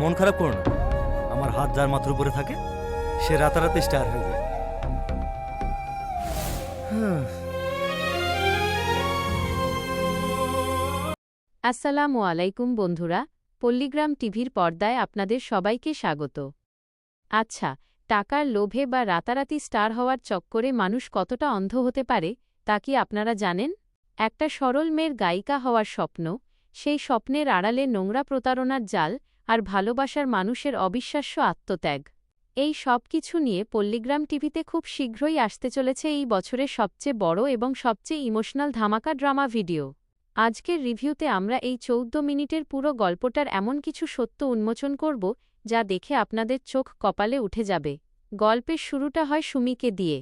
মন খারাপ করো না। আমার হাত যার মাথার উপরে থাকে সে রাতারাতি স্টার হয়ে যায়। আসসালামু আলাইকুম বন্ধুরা, পল্লীগ্রাম টিভির পর্দায় আপনাদের সবাইকে স্বাগত। আচ্ছা, টাকার লোভে বা রাতারাতি স্টার হওয়ার চক্করে মানুষ কতটা অন্ধ হতে পারে তা কি আপনারা জানেন? একটা সরল মেয়ের গায়িকা হওয়ার স্বপ্ন, সেই স্বপ্নের আড়ালে নোংরা প্রতারণার জাল আর ভালোবাসার মানুষের অবিশ্বাস্য আত্মত্যাগ। এই সব কিছু নিয়ে পল্লীগ্রাম টিভিতে খুব শীঘ্রই আসতে চলেছে এই বছরের সবচেয়ে বড় এবং সবচেয়ে ইমোশনাল ধামাকা ড্রামা ভিডিও। আজকের রিভিউতে আমরা এই 14 মিনিটের পুরো গল্পটার এমন কিছু সত্য উন্মোচন করব যা দেখে আপনাদের চোখ কপালে উঠে যাবে। গল্পের শুরুটা হয় সুমিকে দিয়ে।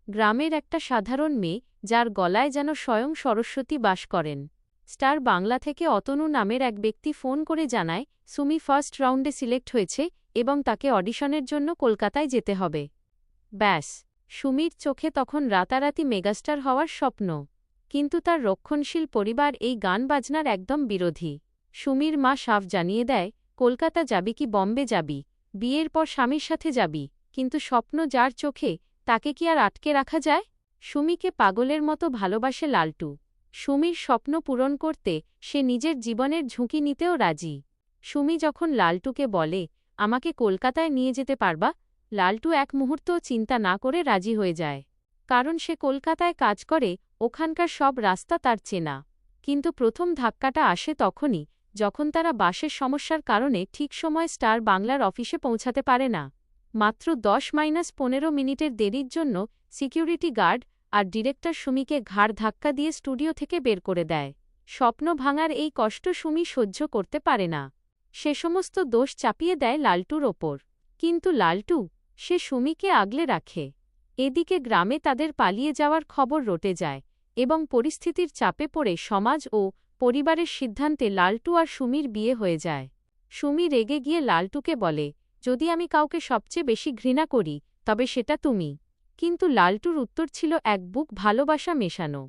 গ্রামের একটা সাধারণ মেয়ে, যার গলায় যেন স্বয়ং সরস্বতী বাস করেন। স্টার বাংলা থেকে অতনু নামের এক ব্যক্তি ফোন করে জানায় সুমি ফার্স্ট রাউন্ডে সিলেক্ট হয়েছে এবং তাকে অডিশনের জন্য কলকাতায় যেতে হবে। ব্যাস, সুমির চোখে তখন রাতারাতি মেগাস্টার হওয়ার স্বপ্ন। কিন্তু তার রক্ষণশীল পরিবার এই গান বাজনার একদম বিরোধী। সুমির মা সাফ জানিয়ে দেয়, কলকাতা যাবি কি বম্বে যাবি, বিয়ের পর স্বামীর সাথে যাবি, কিন্তু স্বপ্ন যার চোখে তাকে কি আর আটকে রাখা যায়? সুমিকে পাগলের মতো ভালোবাসে লালটু। সুমির স্বপ্ন পূরণ করতে সে নিজের জীবনের ঝুঁকি নিতেও রাজি। সুমি যখন লালটুকে বলে, আমাকে কলকাতায় নিয়ে যেতে পারবা, লালটু এক মুহূর্তও চিন্তা না করে রাজি হয়ে যায়। কারণ সে কলকাতায় কাজ করে, ওখানকার সব রাস্তা তার চেনা। কিন্তু প্রথম ধাক্কাটা আসে তখনই, যখন তারা বাসের সমস্যার কারণে ঠিক সময় স্টার বাংলার অফিসে পৌঁছাতে পারে না। মাত্র 10-15 মিনিটের দেরির জন্য সিকিউরিটি গার্ড আর ডিরেক্টর সুমিকে ঘাড় ধাক্কা দিয়ে স্টুডিও থেকে বের করে দেয়। স্বপ্ন ভাঙার এই কষ্ট সুমি সহ্য করতে পারে না। সে সমস্ত দোষ চাপিয়ে দেয় লালটুর ওপর। কিন্তু লালটু, সে সুমিকে আগলে রাখে। এদিকে গ্রামে তাদের পালিয়ে যাওয়ার খবর রটে যায় এবং পরিস্থিতির চাপে পড়ে সমাজ ও পরিবারের সিদ্ধান্তে লালটু আর সুমির বিয়ে হয়ে যায়। সুমি রেগে গিয়ে লালটুকে বলে, যদি আমি কাউকে সবচেয়ে বেশি ঘৃণা করি তবে সেটা তুমি। কিন্তু লালটুর উত্তর ছিল এক বুক ভালোবাসা মেশানো।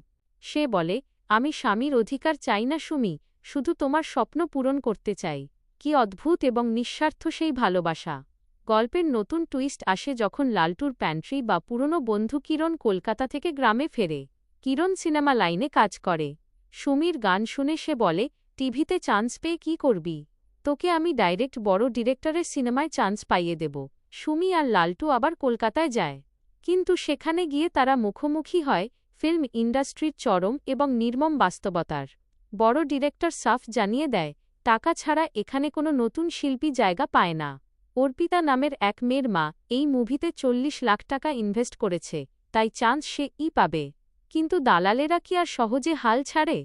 সে বলে, আমি স্বামীর অধিকার চাই না সুমি, শুধু তোমার স্বপ্ন পূরণ করতে চাই। কি অদ্ভুত এবং নিঃস্বার্থ সেই ভালোবাসা! গল্পের নতুন টুইস্ট আসে যখন লালটুর প্যান্ট্রি বা পুরনো বন্ধু কিরণ কলকাতা থেকে গ্রামে ফেরে। কিরণ সিনেমা লাইনে কাজ করে। সুমির গান শুনে সে বলে, টিভিতে চান্স পেয়ে কি করবি? তোকে আমি ডাইরেক্ট বড় ডিরেক্টরের সিনেমায় চান্স পাইয়ে দেব। সুমি আর লালটু আবার কলকাতায় যায়। কিন্তু সেখানে গিয়ে তারা মুখোমুখি হয় ফিল্ম ইন্ডাস্ট্রির চরম এবং নির্মম বাস্তবতার। বড় ডিরেক্টর সাফ জানিয়ে দেয়, টাকা ছাড়া এখানে কোনো নতুন শিল্পী জায়গা পায় না। অর্পিতা নামের এক মেয়ের মা এই মুভিতে 40 লাখ টাকা ইনভেস্ট করেছে, তাই চান্স সে পাবে। কিন্তু দালালেরা কি আর সহজে হাল ছাড়ে?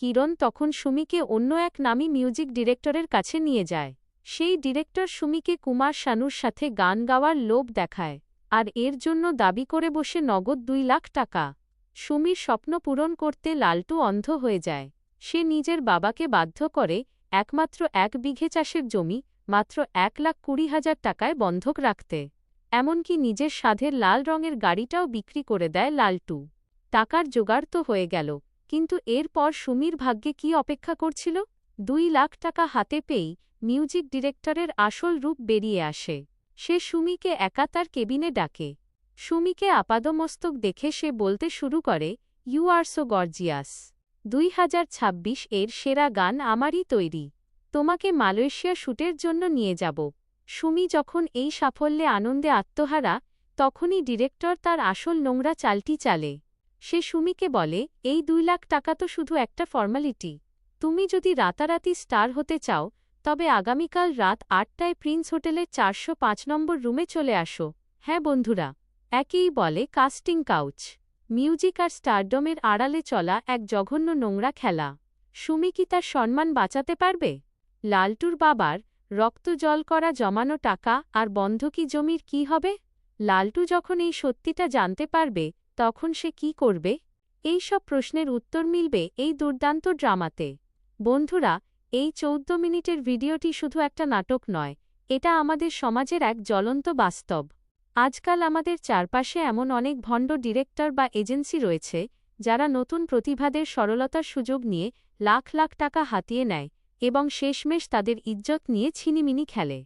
কিরণ তখন সুমিকে অন্য এক নামী মিউজিক ডিরেক্টরের কাছে নিয়ে যায়। সেই ডিরেক্টর সুমিকে কুমার শানুর সাথে গান গাওয়ার লোভ দেখায়, আর এর জন্য দাবি করে বসে নগদ 2 লাখ টাকা। সুমির স্বপ্ন পূরণ করতে লালটু অন্ধ হয়ে যায়। সে নিজের বাবাকে বাধ্য করে একমাত্র 1 বিঘে চাষের জমি মাত্র 1,20,000 টাকায় বন্ধক রাখতে। এমনকি নিজের সাধের লাল রঙের গাড়িটাও বিক্রি করে দেয় লালটু। টাকার জোগাড় তো হয়ে গেল, কিন্তু এরপর সুমির ভাগ্যে কি অপেক্ষা করছিল? 2 লাখ টাকা হাতে পেয়েই মিউজিক ডিরেক্টরের আসল রূপ বেরিয়ে আসে। সে সুমিকে একা তার কেবিনে ডাকে। সুমিকে আপাদমস্তক দেখে সে বলতে শুরু করে, ইউ আর সো গর্জিয়াস। 2026 এর সেরা গান আমারই তৈরি। তোমাকে মালয়েশিয়া শ্যুটের জন্য নিয়ে যাব। সুমি যখন এই সাফল্যে আনন্দে আত্মহারা, তখনই ডিরেক্টর তার আসল নোংরা চালটি চালে। সে সুমিকে বলে, এই 2 লাখ টাকা তো শুধু একটা ফর্মালিটি। তুমি যদি রাতারাতি স্টার হতে চাও তবে আগামীকাল রাত 8টায় প্রিন্স হোটেলের 405 নম্বর রুমে চলে আসো। হ্যাঁ বন্ধুরা, একেই বলে কাস্টিং কাউচ। মিউজিক আর স্টারডমের আড়ালে চলা এক জঘন্য নোংরা খেলা। সুমি কি তার সম্মান বাঁচাতে পারবে? লালটুর বাবার রক্ত জল করা জমানো টাকা আর বন্ধকি জমির কি হবে? লালটু যখন এই সত্যিটা জানতে পারবে তখন সে কি করবে? এই সব প্রশ্নের উত্তর মিলবে এই দুর্দান্ত ড্রামাতে। বন্ধুরা, এই 14 মিনিটের ভিডিওটি শুধু একটা নাটক নয়, এটা আমাদের সমাজের এক জ্বলন্ত বাস্তব। আজকাল আমাদের চারপাশে এমন অনেক ভণ্ড ডিরেক্টর বা এজেন্সি রয়েছে যারা নতুন প্রতিভাদের সরলতার সুযোগ নিয়ে লাখ লাখ টাকা হাতিয়ে নেয় এবং শেষমেশ তাদের ইজ্জত নিয়ে ছিনিমিনি খেলে।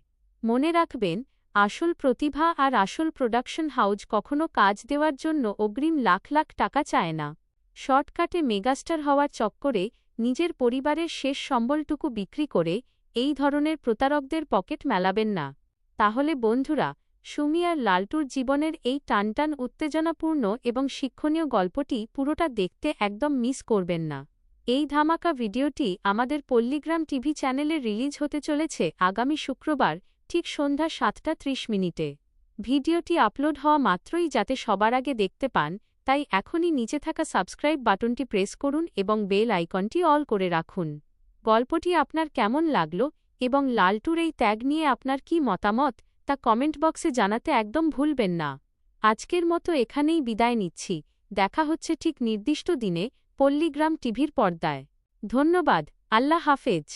মনে রাখবেন, আসল প্রতিভা আর আসল প্রোডাকশন হাউজ কখনো কাজ দেওয়ার জন্য অগ্রিম লাখ লাখ টাকা চায় না। শর্টকাটে মেগাস্টার হওয়ার চক্করে নিজের পরিবারের শেষ সম্বলটুকু বিক্রি করে এই ধরনের প্রতারকদের পকেট মেলাবেন না। তাহলে বন্ধুরা, সুমি আর লালটুর জীবনের এই টানটান উত্তেজনাপূর্ণ এবং শিক্ষণীয় গল্পটি পুরোটা দেখতে একদম মিস করবেন না। এই ধামাকা ভিডিওটি আমাদের পল্লীগ্রাম টিভি চ্যানেলে রিলিজ হতে চলেছে আগামী শুক্রবার ঠিক সন্ধ্যা ৭:৩০। ভিডিওটি আপলোড হওয়া মাত্রই যাতে সবার আগে দেখতে পান, তাই এখনই নিচে থাকা সাবস্ক্রাইব বাটনটি প্রেস করুন এবং বেল আইকনটি অল করে রাখুন। গল্পটি আপনার কেমন লাগলো এবং লালটুর এই ত্যাগ নিয়ে আপনার কী মতামত তা কমেন্ট বক্সে জানাতে একদম ভুলবেন না। আজকের মতো এখানেই বিদায় নিচ্ছি। দেখা হচ্ছে ঠিক নির্দিষ্ট দিনে পল্লীগ্রাম টিভির পর্দায়। ধন্যবাদ। আল্লাহ হাফেজ।